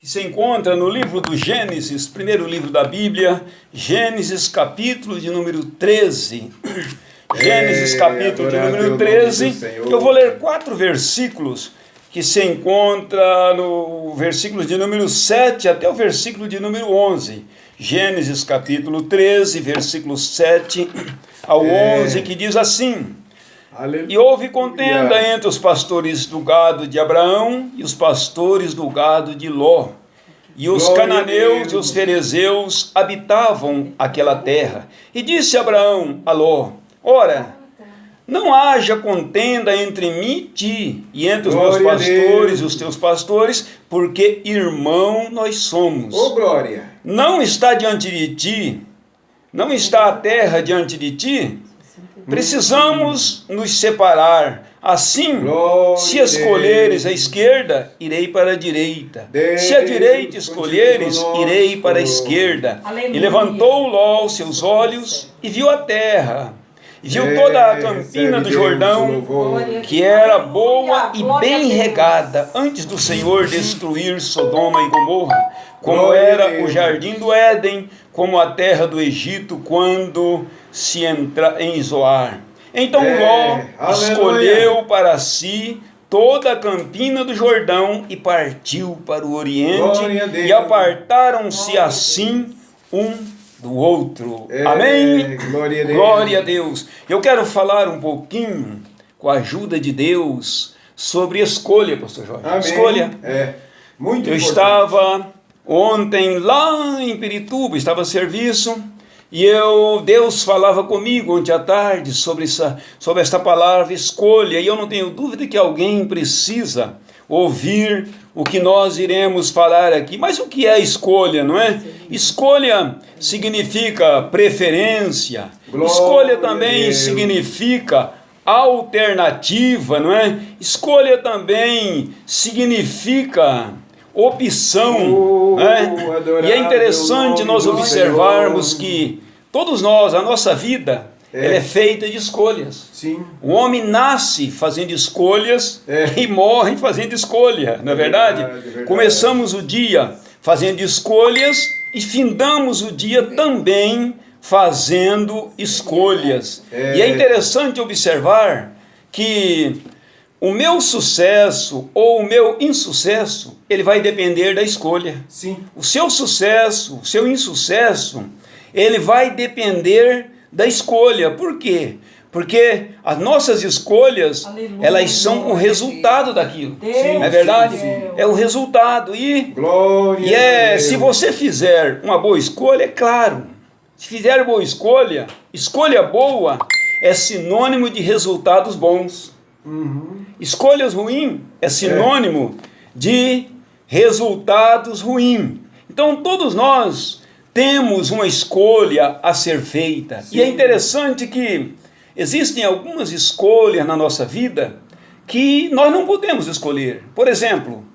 que se encontra no livro do Gênesis, primeiro livro da Bíblia, Gênesis capítulo de número 13. Gênesis capítulo de número 13, eu vou ler 4 versículos que se encontra no versículo de número 7 até o versículo de número 11. Gênesis capítulo 13, versículo 7 ao 11, que diz assim: E houve contenda entre os pastores do gado de Abraão e os pastores do gado de Ló. E os cananeus e os ferezeus habitavam aquela terra. E disse Abraão a Ló: Ora, não haja contenda entre mim e ti, e entre os meus pastores e os teus pastores, porque irmão nós somos. Ô, glória! Não está diante de ti, não está a terra diante de ti? Precisamos nos separar. Assim, se escolheres a esquerda, irei para a direita. Se a direita escolheres, irei para a esquerda. Aleluia. E levantou Ló os seus olhos e viu a terra. E viu toda a campina do Jordão, que era boa e bem regada, antes do Senhor destruir Sodoma e Gomorra, como era o jardim do Éden, como a terra do Egito, quando se entra em Zoar. Então Ló escolheu para si toda a campina do Jordão e partiu para o Oriente, e apartaram-se assim um do outro. Amém? Glória a Deus. Eu quero falar um pouquinho, com a ajuda de Deus, sobre escolha, pastor Jorge. Amém. Escolha. Muito Eu importante. estava ontem lá em Pirituba, estava a serviço, e Deus falava comigo ontem à tarde sobre esta palavra escolha, e eu não tenho dúvida que alguém precisa ouvir o que nós iremos falar aqui. Mas o que é escolha, não é? Escolha significa preferência, escolha também significa alternativa, não é? Escolha também significa opção, né? E é interessante nós observarmos que todos nós, a nossa vida, ela é feita de escolhas. Sim. O homem nasce fazendo escolhas e morre fazendo escolha, não é verdade? Verdade. Começamos o dia fazendo escolhas e findamos o dia também fazendo escolhas. E é interessante observar que o meu sucesso ou o meu insucesso, ele vai depender da escolha. Sim. O seu sucesso, o seu insucesso, ele vai depender da escolha. Por quê? Porque as nossas escolhas, Aleluia, elas são o resultado daquilo. Deus, Não é verdade? Deus. É o resultado. Glória a Deus. Se você fizer uma boa escolha, é claro. Se fizer boa escolha, escolha boa é sinônimo de resultados bons. Escolhas ruins é sinônimo de resultados ruins. Então todos nós temos uma escolha a ser feita. Sim. E é interessante que existem algumas escolhas na nossa vida que nós não podemos escolher. Por exemplo,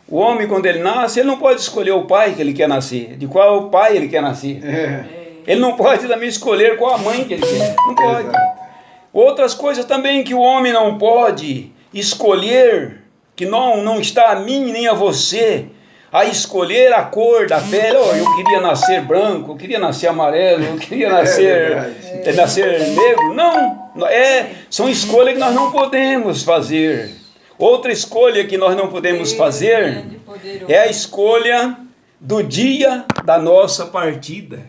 o homem, quando ele nasce, ele não pode escolher o pai que ele quer nascer, de qual pai ele quer nascer. Ele não pode também escolher qual a mãe que ele quer. Não pode. Exato. Outras coisas também que o homem não pode escolher, que não está a mim nem a você, a escolher a cor da pele. Oh, eu queria nascer branco, eu queria nascer amarelo, eu queria nascer negro. Não, são escolhas que nós não podemos fazer. Outra escolha que nós não podemos fazer é a escolha do dia da nossa partida.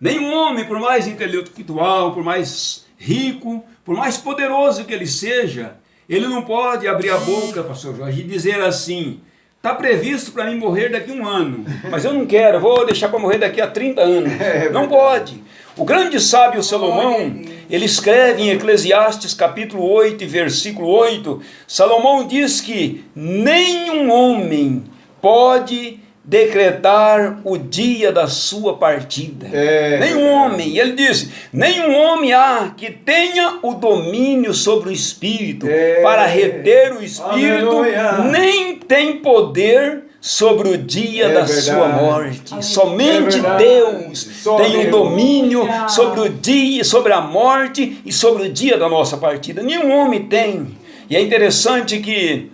Nenhum homem, por mais intelectual, por mais rico, por mais poderoso que ele seja, ele não pode abrir a boca, pastor Jorge, e dizer assim: está previsto para mim morrer daqui a 1 ano, mas eu não quero, vou deixar para morrer daqui a 30 anos. Não pode. O grande sábio Salomão, ele escreve em Eclesiastes capítulo 8, versículo 8, Salomão diz que nenhum homem pode decretar o dia da sua partida. Nenhum homem. Ele diz: nenhum homem há que tenha o domínio sobre o espírito para reter o espírito, Aleluia. nem tem poder sobre o dia da verdade. sua morte. Somente verdade. Deus Só tem o Deus. domínio sobre o dia, sobre a morte e sobre o dia da nossa partida. Nenhum homem tem. E é interessante que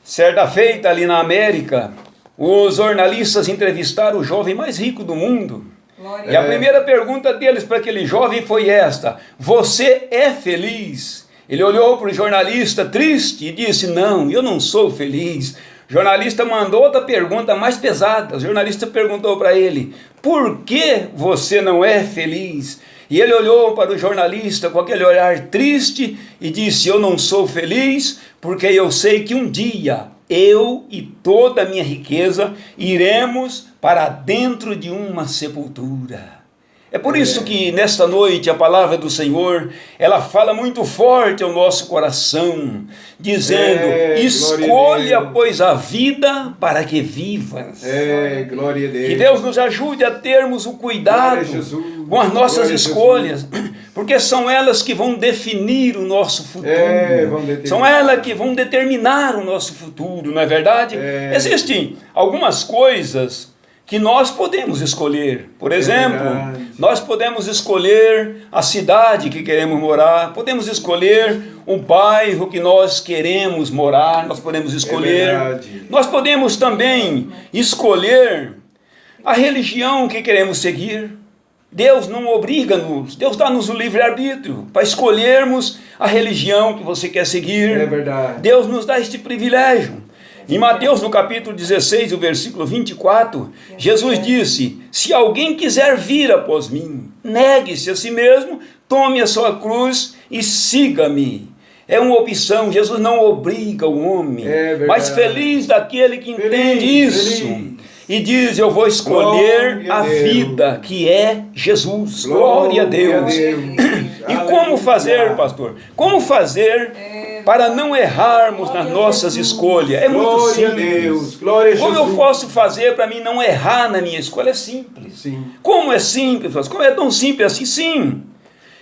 certa feita ali na América, os jornalistas entrevistaram o jovem mais rico do mundo. Glória. E a primeira pergunta deles para aquele jovem foi esta: você é feliz? Ele olhou para o jornalista triste e disse: não, eu não sou feliz. O jornalista mandou outra pergunta mais pesada. O jornalista perguntou para ele: por que você não é feliz? E ele olhou para o jornalista com aquele olhar triste e disse: eu não sou feliz porque eu sei que um dia eu e toda a minha riqueza iremos para dentro de uma sepultura. É por isso que nesta noite a palavra do Senhor, ela fala muito forte ao nosso coração, dizendo: escolha, pois, a vida para que vivas. Glória a Deus. Que Deus nos ajude a termos o cuidado com as nossas escolhas, porque são elas que vão definir o nosso futuro. São elas que vão determinar o nosso futuro, não é verdade? Existem algumas coisas que nós podemos escolher. Por exemplo, nós podemos escolher a cidade que queremos morar, podemos escolher o bairro que nós queremos morar, nós podemos escolher. Nós podemos também escolher a religião que queremos seguir. Deus não obriga-nos, Deus dá-nos o livre-arbítrio para escolhermos a religião que você quer seguir. É verdade. Deus nos dá este privilégio. Em Mateus, no capítulo 16, o versículo 24, Jesus disse: se alguém quiser vir após mim, negue-se a si mesmo, tome a sua cruz e siga-me. É uma opção, Jesus não obriga o homem, mas feliz daquele que entende isso. E diz: eu vou escolher a vida que é Jesus. Glória a Deus. E como fazer, pastor? Como fazer para não errarmos nas nossas escolhas? É muito simples. Como eu posso fazer para mim não errar na minha escolha? É simples. Como é simples, pastor? Como é tão simples assim? Sim.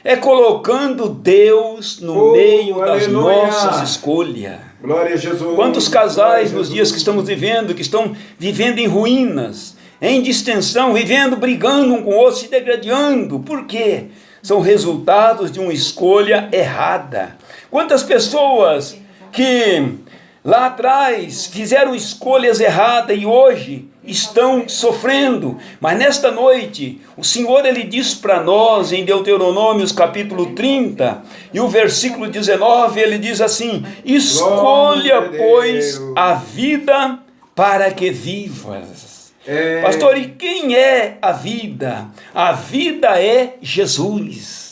É colocando Deus no meio das nossas escolhas. Glória a Jesus. Quantos casais nos dias que estamos vivendo, que estão vivendo em ruínas, em distensão, vivendo, brigando um com o outro, se degradando. Por quê? São resultados de uma escolha errada. Quantas pessoas que lá atrás fizeram escolhas erradas e hoje estão sofrendo. Mas nesta noite, o Senhor, Ele diz para nós em Deuteronômio capítulo 30 e o versículo 19, Ele diz assim: escolha, pois, a vida para que vivas. Pastor, e quem é a vida? A vida é Jesus.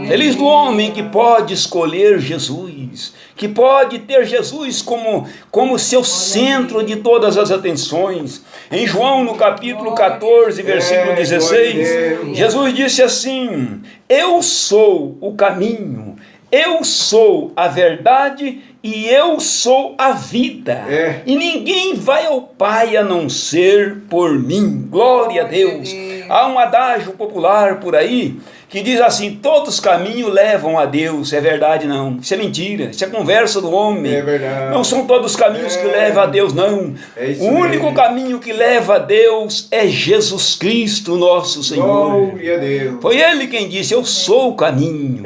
Feliz do homem que pode escolher Jesus, que pode ter Jesus como seu centro de todas as atenções. Em João, no capítulo 14, versículo 16, Jesus disse assim: eu sou o caminho, eu sou a verdade e eu sou a vida. E ninguém vai ao Pai a não ser por mim. Glória a Deus. Há um adágio popular por aí que diz assim: todos os caminhos levam a Deus. É verdade? Não. Isso é mentira. Isso é conversa do homem. É verdade. Não são todos os caminhos que levam a Deus, não. O único caminho que leva a Deus é Jesus Cristo, nosso Senhor. Glória a Deus. Foi Ele quem disse: eu sou o caminho.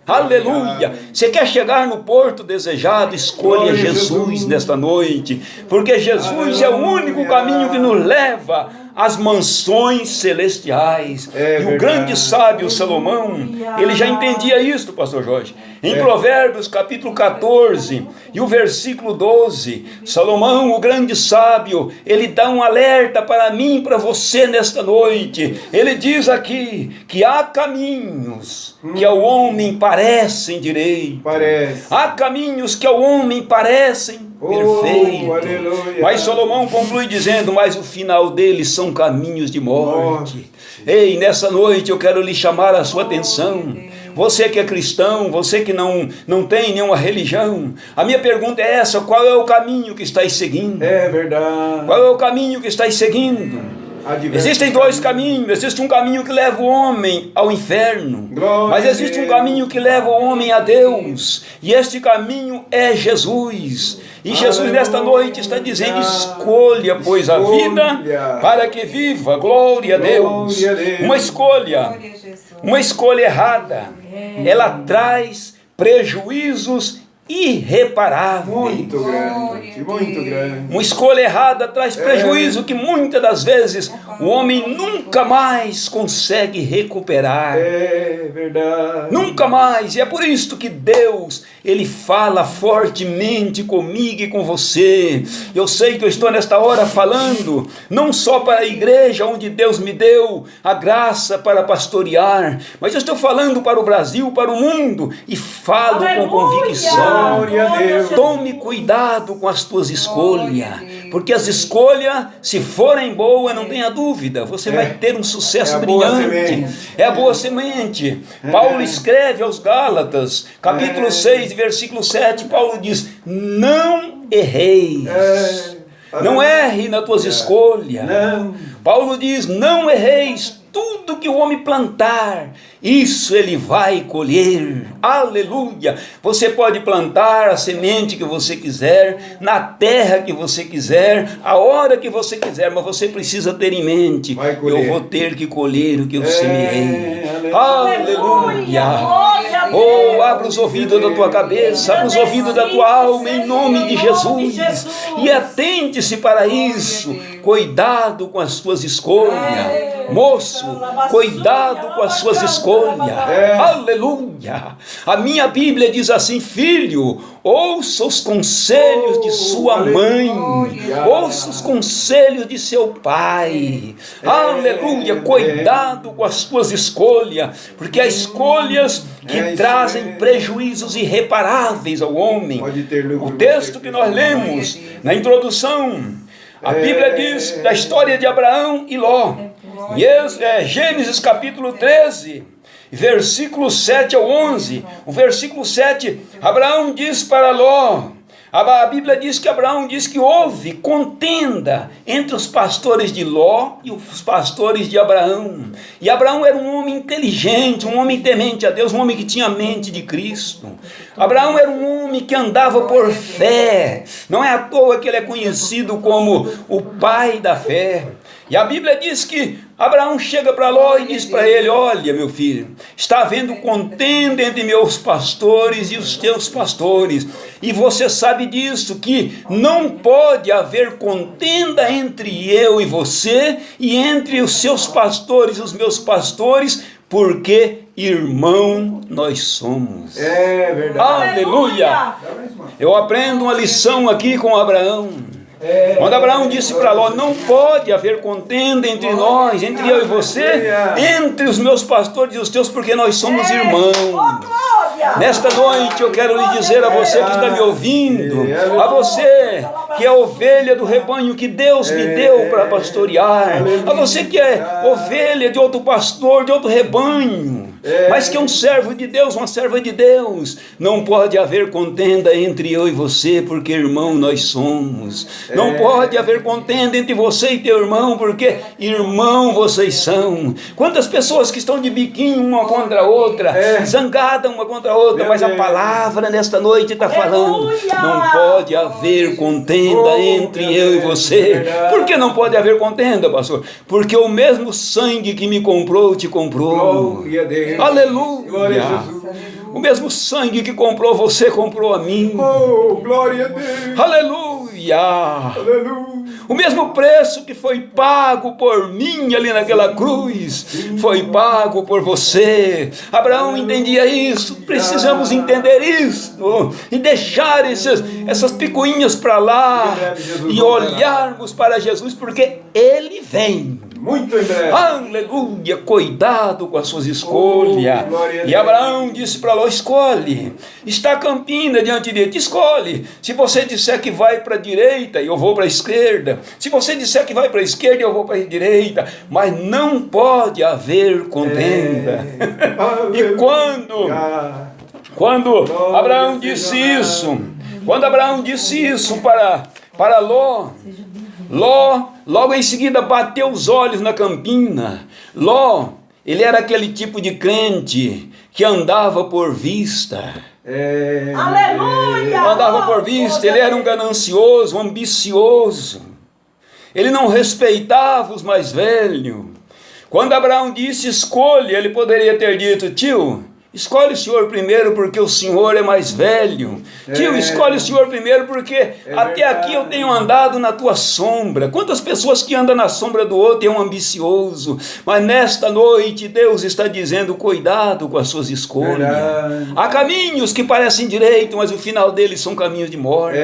Aleluia! Você quer chegar no porto desejado? Escolha Jesus nesta noite, porque Jesus é o único caminho que nos leva às mansões celestiais. E o grande sábio Salomão, ele já entendia isso, pastor Jorge. Em Provérbios capítulo 14 e o versículo 12, Salomão, o grande sábio, ele dá um alerta para mim e para você nesta noite. Ele diz aqui que há caminhos que ao homem parecem direitos. Há caminhos que ao homem parecem perfeitos. Mas Salomão conclui dizendo: mas o final deles são caminhos de morte. Ei, nessa noite eu quero lhe chamar a sua atenção. Você que é cristão, você que não tem nenhuma religião, a minha pergunta é essa: qual é o caminho que estáis seguindo? É verdade. Qual é o caminho que estáis seguindo? Existem dois caminhos. Existe um caminho que leva o homem ao inferno, mas existe um caminho que leva o homem a Deus, e este caminho é Jesus. E Jesus nesta noite está dizendo: escolha, pois, a vida para que viva. Glória a Deus. Uma escolha errada, ela traz prejuízos irreparável. Muito grande, muito grande. Uma escolha errada traz prejuízo que muitas das vezes o homem nunca mais consegue recuperar. É verdade. Nunca mais. E é por isso que Deus, Ele fala fortemente comigo e com você. Eu sei que eu estou nesta hora falando, não só para a igreja onde Deus me deu a graça para pastorear, mas eu estou falando para o Brasil, para o mundo, e falo com convicção. Glória a Deus. Tome cuidado com as tuas escolhas, porque as escolhas, se forem boas, não tenha dúvida, você vai ter um sucesso brilhante. É a boa semente. Paulo escreve aos Gálatas, capítulo 6, versículo 7, Paulo diz: não erreis. Não erre nas tuas escolhas. Paulo diz: não erreis. Tudo que o homem plantar, isso ele vai colher. Aleluia! Você pode plantar a semente que você quiser, na terra que você quiser, a hora que você quiser, mas você precisa ter em mente: eu vou ter que colher o que eu semeei. Aleluia! Oh, abra os ouvidos da tua cabeça, abra os ouvidos da tua alma, em nome de Jesus, e atente-se para isso. Cuidado com as tuas escolhas. Moço, cuidado com as suas escolhas. Aleluia. A minha Bíblia diz assim: filho, ouça os conselhos de sua mãe, ouça os conselhos de seu pai. Aleluia. Cuidado com as tuas escolhas, porque há escolhas que trazem prejuízos irreparáveis ao homem. O texto que nós lemos na introdução, a Bíblia diz da história de Abraão e Ló. Gênesis capítulo 13, versículo 7 ao 11. O versículo 7, Abraão diz para Ló, a Bíblia diz que Abraão diz que houve contenda entre os pastores de Ló e os pastores de Abraão. E Abraão era um homem inteligente, um homem temente a Deus, um homem que tinha a mente de Cristo. Abraão era um homem que andava por fé. Não é à toa que ele é conhecido como o pai da fé. E a Bíblia diz que Abraão chega para Ló e diz para ele: olha, meu filho, está havendo contenda entre meus pastores e os teus pastores, e você sabe disso, que não pode haver contenda entre eu e você, e entre os seus pastores e os meus pastores, porque irmão nós somos. É verdade. Aleluia! Eu aprendo uma lição aqui com Abraão. Quando Abraão disse para Ló: não pode haver contenda entre nós, entre eu e você, entre os meus pastores e os teus, porque nós somos irmãos. Nesta noite eu quero lhe dizer a você que está me ouvindo, a você que é ovelha do rebanho que Deus me deu para pastorear, a você que é ovelha de outro pastor, de outro rebanho, mas que é um servo de Deus, uma serva de Deus, não pode haver contenda entre eu e você, porque irmão nós somos. Não pode haver contenda entre você e teu irmão, porque irmão vocês são. Quantas pessoas que estão de biquinho uma contra a outra, zangada uma contra a outra, mas a palavra nesta noite está falando: não pode haver contenda entre eu e você. Por que não pode haver contenda, pastor? Porque o mesmo sangue que me comprou, te comprou. Glória a Deus. Aleluia. Glória a Jesus. O mesmo sangue que comprou você, comprou a mim. Oh, glória a Deus. Aleluia. Aleluia. O mesmo preço que foi pago por mim ali naquela cruz, foi pago por você. Abraão entendia isso. Precisamos entender isso e deixar essas picuinhas para lá e olharmos para Jesus, porque Ele vem. Muito em breve. Aleluia. Cuidado com as suas escolhas. E Abraão disse para Ló: escolhe. Está a campina diante de ti, escolhe. Se você disser que vai para a direita, eu vou para a esquerda. Se você disser que vai para a esquerda, eu vou para a direita. Mas não pode haver contenda. E quando Abraão disse isso, para Ló, logo em seguida bateu os olhos na campina. Ló, ele era aquele tipo de crente que andava por vista. Aleluia! Andava por vista, ele era um ganancioso, um ambicioso. Ele não respeitava os mais velhos. Quando Abraão disse escolha, ele poderia ter dito: tio, Escolhe o senhor primeiro porque o senhor é mais velho. Tio, escolhe o senhor primeiro porque até aqui eu tenho andado na tua sombra. Quantas pessoas que andam na sombra do outro é um ambicioso. Mas nesta noite Deus está dizendo, cuidado com as suas escolhas. Há caminhos que parecem direito, mas o final deles são caminhos de morte.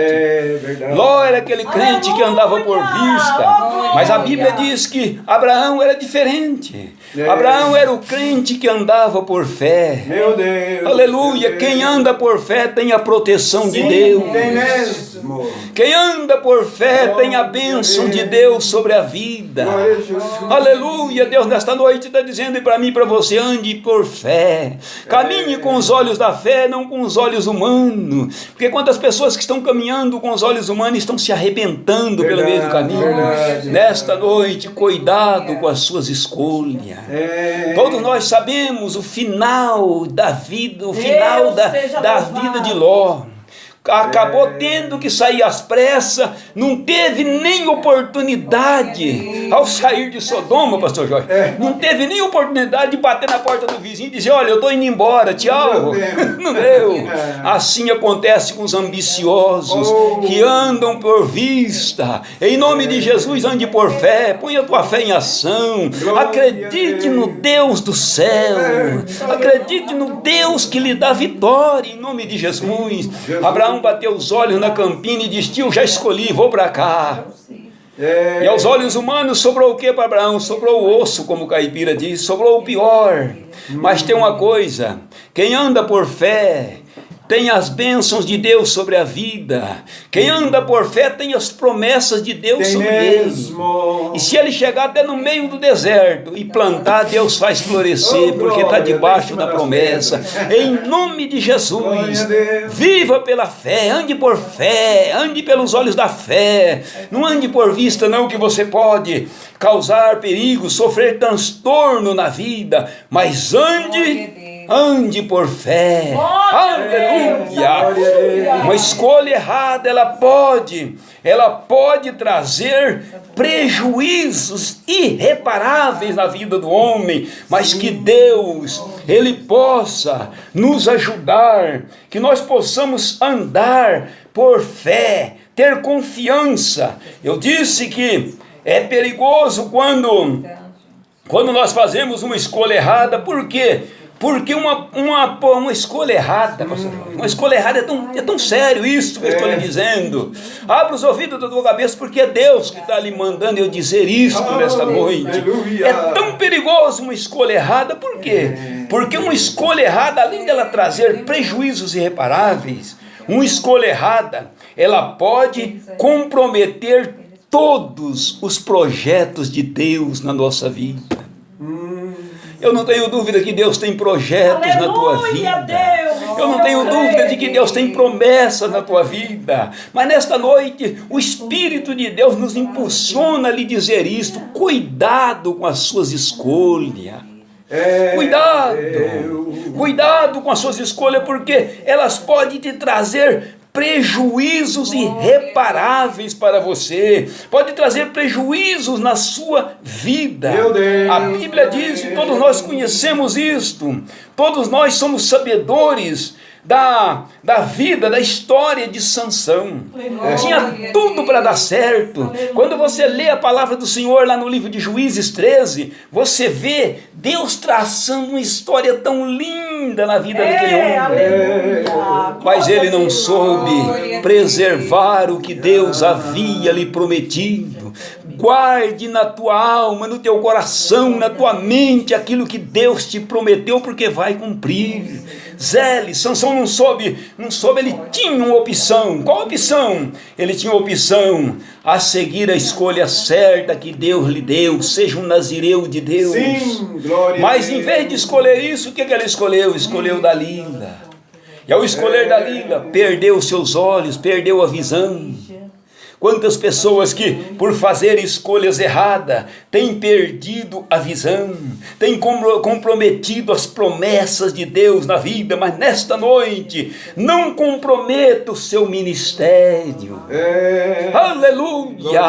Ló era aquele crente que andava por vista. Mas a Bíblia diz que Abraão era diferente. Abraão era o crente que andava por fé. Meu Deus. Aleluia. Quem anda por fé tem a proteção de Deus. Tem mesmo. Quem anda por fé tem a bênção de Deus sobre a vida. Aleluia. Deus nesta noite está dizendo para mim e para você, ande por fé. Caminhe com os olhos da fé, não com os olhos humanos. Porque quantas pessoas que estão caminhando com os olhos humanos estão se arrebentando pelo meio do caminho. Nesta noite, cuidado com as suas escolhas. Todos nós sabemos o final da vida, o final da vida de Ló. Acabou tendo que sair às pressas, não teve nem oportunidade ao sair de Sodoma, pastor Jorge, não teve nem oportunidade de bater na porta do vizinho e dizer, olha, eu estou indo embora, tchau. Não deu. Assim acontece com os ambiciosos que andam por vista. Em nome de Jesus, ande por fé, ponha a tua fé em ação, acredite no Deus do céu, acredite no Deus que lhe dá vitória, em nome de Jesus. Abraão bateu os olhos na campina e disse, tio, já escolhi, vou para cá. E aos olhos humanos sobrou o que para Abraão? Sobrou o osso, como o caipira diz, sobrou o pior. Mas tem uma coisa, quem anda por fé tem as bênçãos de Deus sobre a vida. Quem anda por fé tem as promessas de Deus sobre ele. E se ele chegar até no meio do deserto e plantar, Deus faz florescer, porque está debaixo da promessa. Em nome de Jesus, viva pela fé, ande por fé, ande pelos olhos da fé. Não ande por vista não, que você pode causar perigo, sofrer transtorno na vida, mas ande por fé. Aleluia. Uma escolha errada, ela pode trazer prejuízos irreparáveis na vida do homem, mas que Deus, Ele possa nos ajudar, que nós possamos andar por fé, ter confiança. Eu disse que é perigoso quando nós fazemos uma escolha errada. Por quê? Porque uma escolha errada, uma escolha errada é tão sério isso que eu estou lhe dizendo. Abra os ouvidos da tua cabeça, porque é Deus que está lhe mandando eu dizer isto nesta noite. É tão perigoso uma escolha errada. Por quê? Porque uma escolha errada, além dela trazer prejuízos irreparáveis, uma escolha errada, ela pode comprometer todos os projetos de Deus na nossa vida. Eu não tenho dúvida que Deus tem projetos na tua vida. Eu não tenho dúvida de que Deus tem promessas na tua vida. Mas nesta noite, o Espírito de Deus nos impulsiona a lhe dizer isto. Cuidado com as suas escolhas. Cuidado com as suas escolhas, porque elas podem te trazer prejuízos irreparáveis para você, pode trazer prejuízos na sua vida. A Bíblia diz, e todos nós conhecemos isto, todos nós somos sabedores da vida, da história de Sansão. Tinha tudo para dar certo. Quando você lê a palavra do Senhor lá no livro de Juízes 13, você vê Deus traçando uma história tão linda na vida daquele homem. Mas ele não soube preservar o que Deus havia lhe prometido. Guarde na tua alma, no teu coração, na tua mente aquilo que Deus te prometeu, porque vai cumprir. Zele, Sansão não soube, ele tinha uma opção. Qual opção? Ele tinha uma opção a seguir a escolha certa que Deus lhe deu, seja um nazireu de Deus. Sim, glória. Mas em vez de escolher isso, o que ele escolheu? Escolheu Dalila. E ao escolher Dalila, perdeu os seus olhos, perdeu a visão. Quantas pessoas que, por fazer escolhas erradas, têm perdido a visão, têm comprometido as promessas de Deus na vida, mas nesta noite, não comprometa o seu ministério. Aleluia!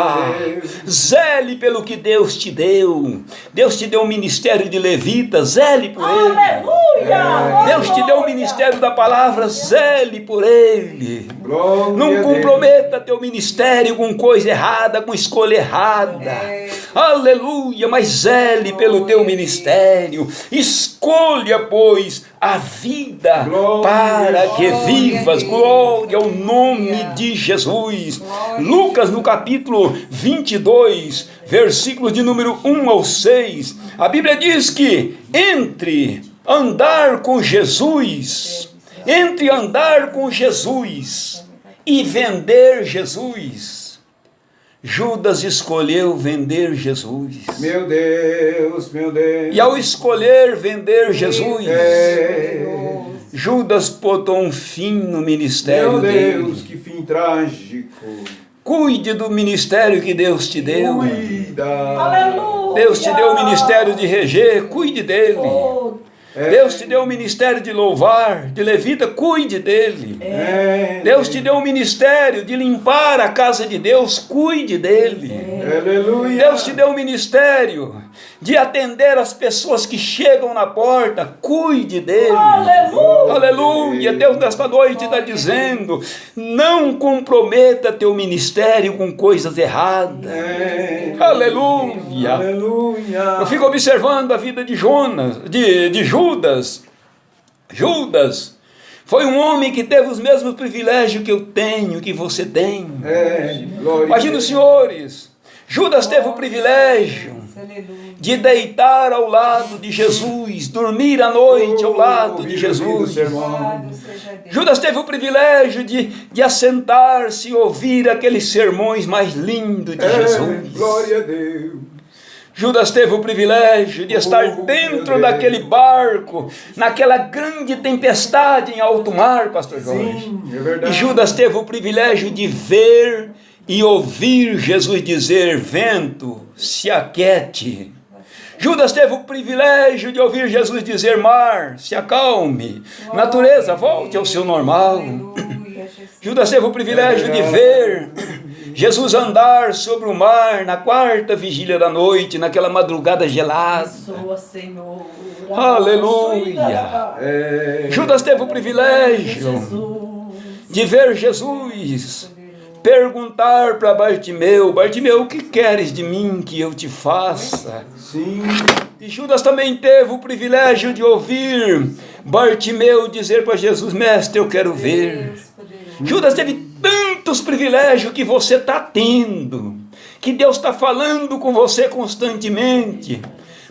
Zele pelo que Deus te deu. Deus te deu um ministério de levita, zele por ele. Aleluia! Deus te deu o ministério da palavra, zele por ele. Glória Não a comprometa teu ministério com coisa errada, com escolha errada. Aleluia, mas zele pelo teu ministério. Escolha, pois, a vida para que vivas. Glória ao nome de Jesus. Lucas, no capítulo 22, versículos de número 1 ao 6, a Bíblia diz que entre andar com Jesus e vender Jesus, Judas escolheu vender Jesus. Meu Deus, meu Deus. E ao escolher vender Jesus, Judas botou um fim no ministério Meu dele. Deus, que fim trágico. Cuide do ministério que Deus te deu. Cuida. Aleluia! Deus te deu o ministério de reger, cuide dele. Deus te deu o ministério de louvar, de levita, cuide dele. Deus te deu o ministério de limpar a casa de Deus, cuide dele. Aleluia. Deus te deu o ministério de atender as pessoas que chegam na porta, cuide dele. Aleluia! Aleluia! Deus nesta noite está dizendo, não comprometa teu ministério com coisas erradas. Aleluia! Aleluia. Eu fico observando a vida de Judas. Judas foi um homem que teve os mesmos privilégios que eu tenho, que você tem. Glória. Imagina os senhores, Judas teve o privilégio de deitar ao lado de Jesus, dormir à noite ao lado de Jesus. Judas teve o privilégio de assentar-se e ouvir aqueles sermões mais lindos de Jesus. Glória a Deus. Judas teve o privilégio de estar dentro daquele barco, naquela grande tempestade em alto mar, pastor Jorge. Sim, é verdade. E Judas teve o privilégio de ver e ouvir Jesus dizer, vento, se aquiete. Judas teve o privilégio de ouvir Jesus dizer, mar, se acalme. Natureza, volte ao seu normal. Judas teve o privilégio de ver Jesus andar sobre o mar na quarta vigília da noite, naquela madrugada gelada. Aleluia! Judas teve o privilégio de ver Jesus perguntar para Bartimeu, Bartimeu, o que queres de mim que eu te faça? Sim. E Judas também teve o privilégio de ouvir Bartimeu dizer para Jesus, mestre, eu quero ver. Judas teve tantos privilégios que você está tendo, que Deus está falando com você constantemente,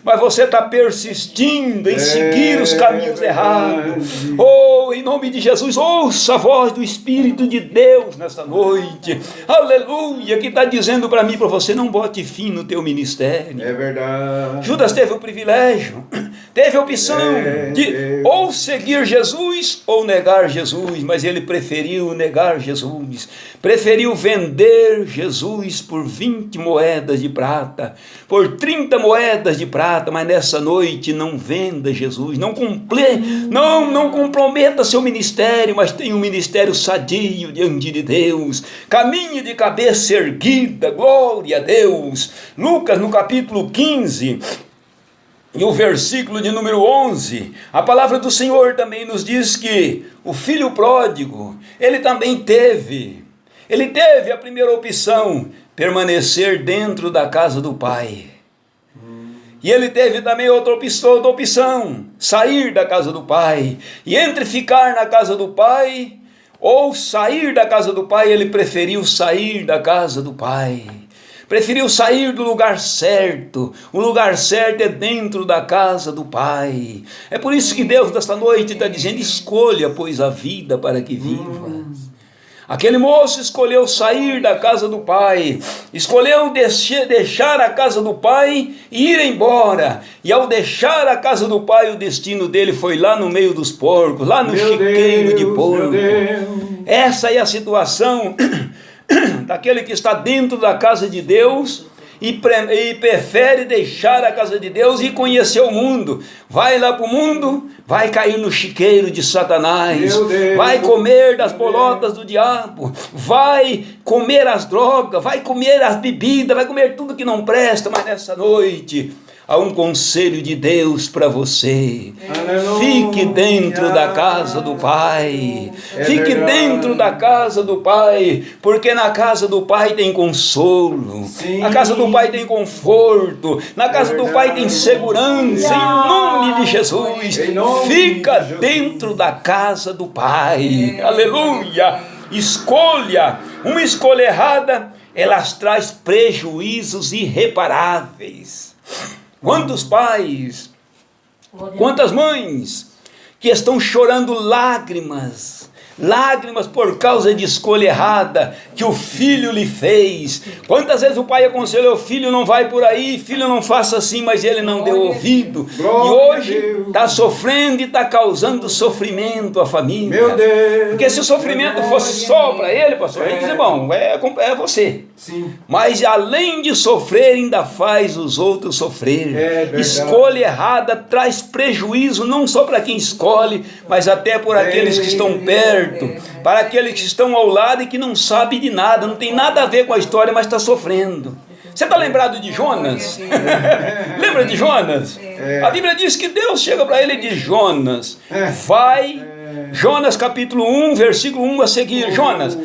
mas você está persistindo em seguir os caminhos errados. Oh, em nome de Jesus, ouça a voz do Espírito de Deus nesta noite. Aleluia, que está dizendo para mim e para você, não bote fim no teu ministério. É verdade. Judas teve o privilégio, teve a opção de ou seguir Jesus ou negar Jesus, mas ele preferiu negar Jesus, preferiu vender Jesus por 20 moedas de prata, por 30 moedas de prata, mas nessa noite não venda Jesus, não comprometa seu ministério, mas tenha um ministério sadio diante de Deus, caminhe de cabeça erguida, glória a Deus. Lucas no capítulo 15, e o versículo de número 11, a palavra do Senhor também nos diz que o filho pródigo, ele também teve a primeira opção, permanecer dentro da casa do pai. E ele teve também outra opção, sair da casa do pai. E entre ficar na casa do pai ou sair da casa do pai, ele preferiu sair da casa do pai. Preferiu sair do lugar certo. O lugar certo é dentro da casa do Pai. É por isso que Deus nesta noite está dizendo, escolha, pois, a vida para que vivas. Aquele moço escolheu sair da casa do pai, escolheu deixar a casa do pai e ir embora. E ao deixar a casa do pai, o destino dele foi lá no meio dos porcos, lá no chiqueiro de porco. Essa é a situação daquele que está dentro da casa de Deus e prefere deixar a casa de Deus e conhecer o mundo. Vai lá para o mundo, vai cair no chiqueiro de Satanás, vai comer das bolotas do diabo, vai comer as drogas, vai comer as bebidas, vai comer tudo que não presta. Mas nessa noite há um conselho de Deus para você. Aleluia. Fique dentro da casa do Pai. Fique dentro da casa do Pai, porque na casa do Pai tem consolo. Sim. Na casa do Pai tem conforto. Na casa do Pai tem segurança. Em nome de Jesus. Fica dentro da casa do Pai. Aleluia. Escolha. Uma escolha errada, elas traz prejuízos irreparáveis. Quantos pais, quantas mães que estão chorando lágrimas por causa de escolha errada que o filho lhe fez. Quantas vezes o pai aconselhou: filho, não vai por aí, filho, não faça assim, mas ele não deu ouvido. E hoje está sofrendo e está causando sofrimento à família. Meu Deus. Porque se o sofrimento fosse só para ele, pastor, ele dizer: bom, é você. Sim. Mas além de sofrer, ainda faz os outros sofrer. Escolha errada traz prejuízo não só para quem escolhe, mas até por aqueles que estão perto, para aqueles que estão ao lado e que não sabem de nada, não tem nada a ver com a história, mas está sofrendo. Você está lembrado de Jonas? Lembra de Jonas? A Bíblia diz que Deus chega para ele e diz: Jonas, vai... Jonas capítulo 1, versículo 1 a seguir. Jonas,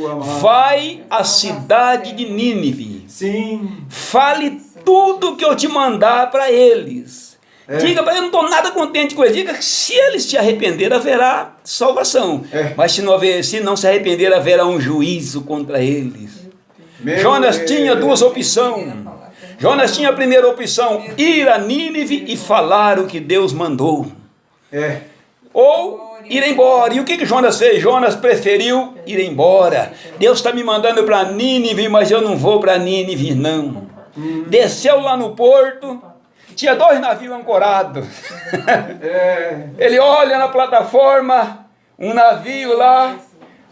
vai à cidade de Nínive. Sim. Fale tudo que eu te mandar para eles. Diga para eles: eu não estou nada contente com eles. Diga que se eles se arrepender, haverá salvação. Mas se não se arrepender, haverá um juízo contra eles. Jonas tinha duas opções. Jonas tinha a primeira opção: ir a Nínive e falar o que Deus mandou. Ou ir embora. E o que Jonas fez? Jonas preferiu ir embora. Deus está me mandando para Nínive, mas eu não vou para Nínive, não. Desceu lá no porto, tinha 2 navios ancorados. Ele olha na plataforma, um navio lá,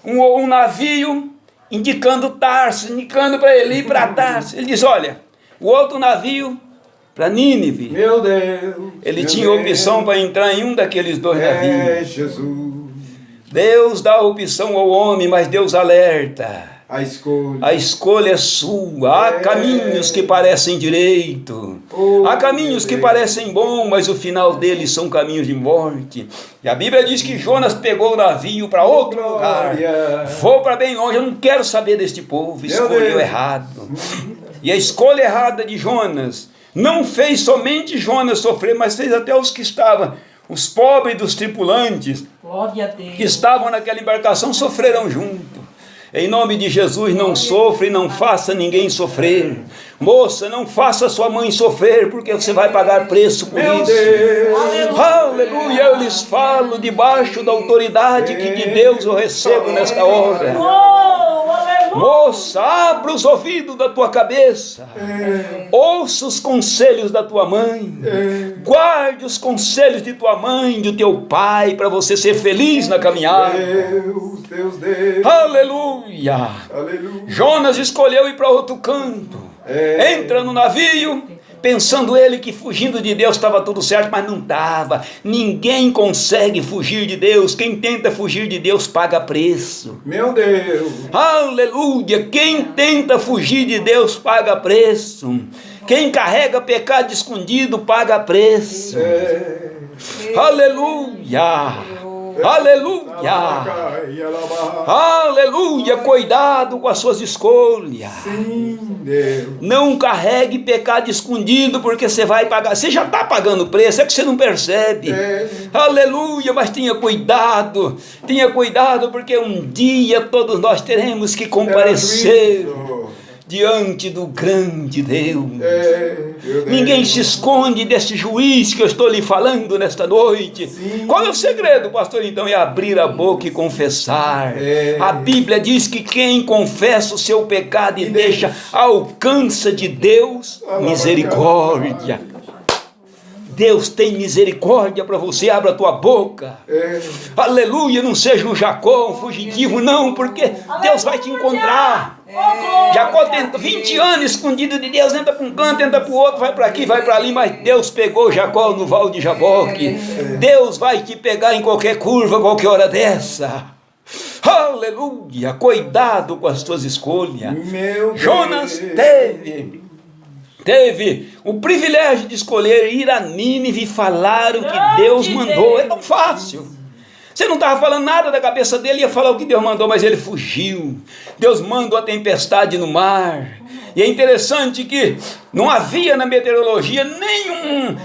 um navio indicando Tarso, indicando para ele ir para Tarso. Ele diz: olha, o outro navio para Nínive. Meu Deus. Ele tinha opção para entrar em um daqueles 2 navios. Jesus. Deus dá a opção ao homem, mas Deus alerta. A escolha é sua. Há caminhos que parecem direito. Há caminhos que parecem bons, mas o final deles são caminhos de morte. E a Bíblia diz que Jonas pegou o navio para outro lugar. Vou para bem longe, eu não quero saber deste povo. Escolheu errado. E a escolha errada de Jonas não fez somente Jonas sofrer, mas fez até os que estavam, os pobres dos tripulantes, que estavam naquela embarcação, sofreram junto. Em nome de Jesus, não sofre, não faça ninguém sofrer. Moça, não faça sua mãe sofrer, porque você vai pagar preço por isso. Aleluia, eu lhes falo debaixo da autoridade que de Deus eu recebo nesta hora. Moça, abra os ouvidos da tua cabeça. Ouça os conselhos da tua mãe. Guarde os conselhos de tua mãe, do teu pai, para você ser feliz na caminhada. Deus. Aleluia. Jonas escolheu ir para outro canto. Entra no navio, pensando ele que fugindo de Deus estava tudo certo, mas não estava. Ninguém consegue fugir de Deus. Quem tenta fugir de Deus paga preço. Meu Deus. Aleluia. Quem tenta fugir de Deus paga preço. Quem carrega pecado escondido paga preço. Aleluia. Aleluia. Aleluia. Cuidado com as suas escolhas. Sim, Deus. Não carregue pecado escondido, porque você vai pagar. Você já está pagando preço, é que você não percebe. Aleluia. Mas tenha cuidado. Tenha cuidado, porque um dia todos nós teremos que comparecer diante do grande Deus. Ninguém se esconde desse juiz que eu estou lhe falando nesta noite. Sim. Qual é o segredo, pastor? Então é abrir a boca e confessar. A Bíblia diz que quem confessa o seu pecado e deixa, alcança de Deus misericórdia. Deus tem misericórdia para você, abra a tua boca. Aleluia, não seja um Jacó, um fugitivo, não, porque Deus vai te encontrar. Jacó tentou 20 anos escondido de Deus, entra para um canto, entra para o outro, vai para aqui, vai para ali, mas Deus pegou Jacó no val de Jaboque. Deus vai te pegar em qualquer curva, qualquer hora dessa. Aleluia, cuidado com as tuas escolhas. Jonas teve o privilégio de escolher ir a Nínive e falar o que Deus mandou. É tão fácil. Você não estava falando nada da cabeça dele, ia falar o que Deus mandou, mas ele fugiu. Deus mandou a tempestade no mar. E é interessante que não havia na meteorologia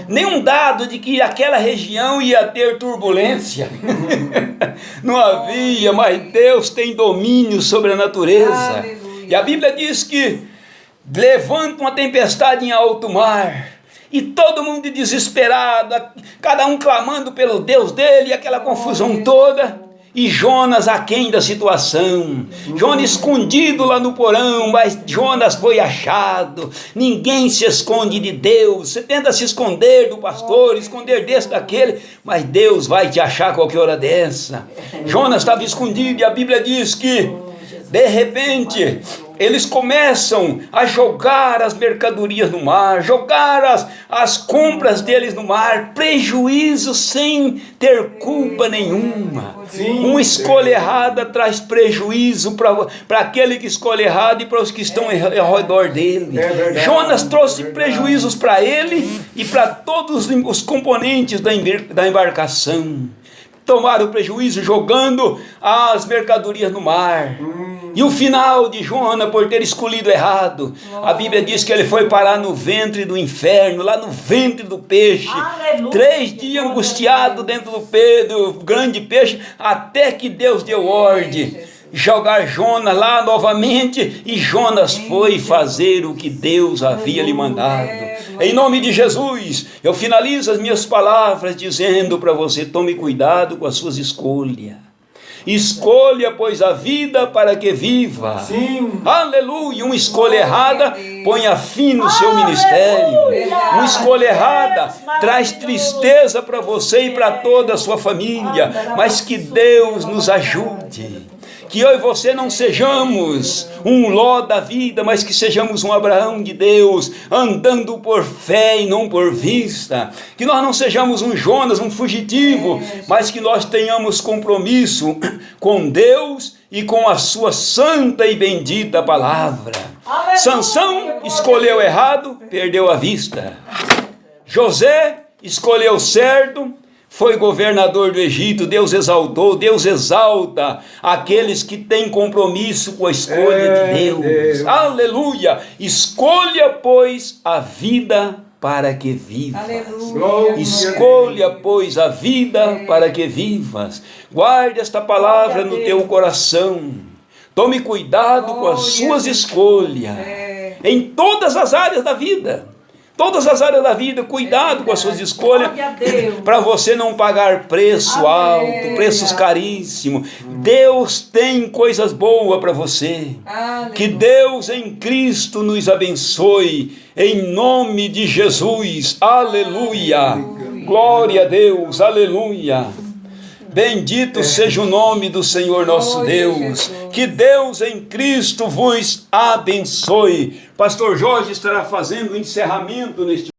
nenhum dado de que aquela região ia ter turbulência. Não havia, mas Deus tem domínio sobre a natureza. Aleluia. E a Bíblia diz que levanta uma tempestade em alto mar. E todo mundo desesperado, cada um clamando pelo Deus dele, aquela confusão toda. E Jonas aquém da situação, Jonas escondido lá no porão, mas Jonas foi achado. Ninguém se esconde de Deus. Você tenta se esconder do pastor, esconder desse, daquele, mas Deus vai te achar a qualquer hora dessa. Jonas estava escondido e a Bíblia diz que de repente eles começam a jogar as mercadorias no mar, jogar as compras deles no mar, prejuízo sem ter culpa nenhuma. Uma escolha errada traz prejuízo para aquele que escolhe errado e para os que estão ao redor dele. Jonas trouxe prejuízos para ele e para todos os componentes da embarcação. Tomaram prejuízo jogando as mercadorias no mar. E o final de Jonas, por ter escolhido errado, a Bíblia diz que ele foi parar no ventre do inferno, lá no ventre do peixe. Aleluia. 3 dias angustiado dentro do grande peixe, até que Deus deu ordem jogar Jonas lá novamente, e Jonas foi fazer o que Deus havia lhe mandado. Em nome de Jesus, eu finalizo as minhas palavras dizendo para você: tome cuidado com as suas escolhas. Escolha, pois, a vida para que viva. Sim. Aleluia. Uma escolha errada ponha fim no seu ministério. Uma escolha errada traz tristeza para você e para toda a sua família. Mas que Deus nos ajude. Que eu e você não sejamos um Ló da vida, mas que sejamos um Abraão de Deus, andando por fé e não por vista. Que nós não sejamos um Jonas, um fugitivo, mas que nós tenhamos compromisso com Deus e com a sua santa e bendita palavra. Sansão escolheu errado, perdeu a vista. José escolheu certo, foi governador do Egito. Deus exaltou, Deus exalta aqueles que têm compromisso com a escolha de Deus. Aleluia! Escolha, pois, a vida para que vivas. Aleluia. Escolha, pois, a vida para que vivas. Guarde esta palavra no teu coração. Tome cuidado com as suas escolhas. Em todas as áreas da vida. Todas as áreas da vida, cuidado com as suas escolhas, para você não pagar preço alto, preços caríssimos. Deus tem coisas boas para você. Que Deus em Cristo nos abençoe, em nome de Jesus. Aleluia. Glória a Deus, aleluia. Bendito seja o nome do Senhor nosso Deus. Que Deus em Cristo vos abençoe. Pastor Jorge estará fazendo o encerramento neste